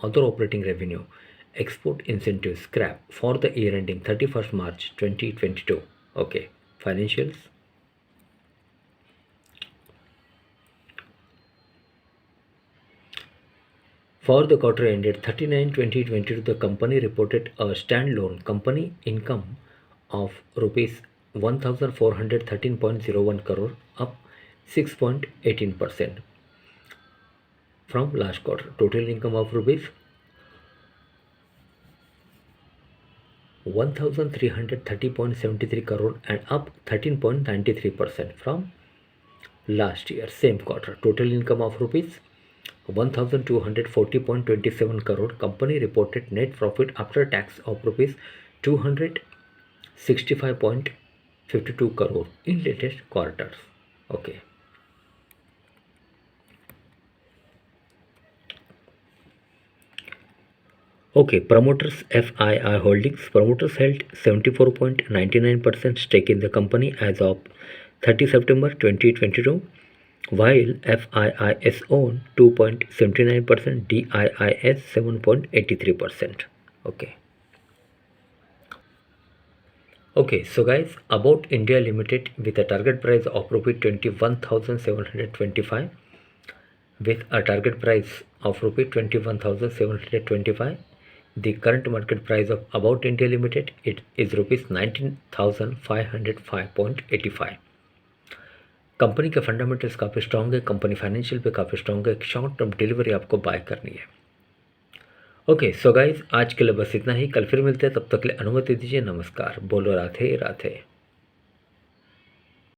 other operating revenue, export incentive scrap for the year ending 31st March 2022. Okay, financials. For the quarter ended 39/2022, the company reported a standalone company income of rupees 1413.01 crore, up 6.18% from last quarter. Total income of rupees 1330.73 crore and up 13.93% from last year same quarter. Total income of rupees 1240.27 crore. Company reported net profit after tax of rupees 265.52 crore in latest quarters. Okay. Okay, promoters FII Holdings. Promoters held 74.99% stake in the company as of 30 September 2022, while FIIs own 2.79%, DIIS 7.83%. Okay. Okay, so guys, Abbott India Limited with a target price of Rs 21,725, with a target price of Rs 21,725. The current market price of Abbott India Limited is Rs 19,505.85. Company के fundamentals काफ़ी strong है, company financial पे काफ़ी strong है, short term delivery आपको bye करनी है। Okay so guys, आज के लिए बस इतना ही। कल फिर मिलते हैं, तब तक के लिए अनुमति दीजिए। नमस्कार। बोलो राधे राधे।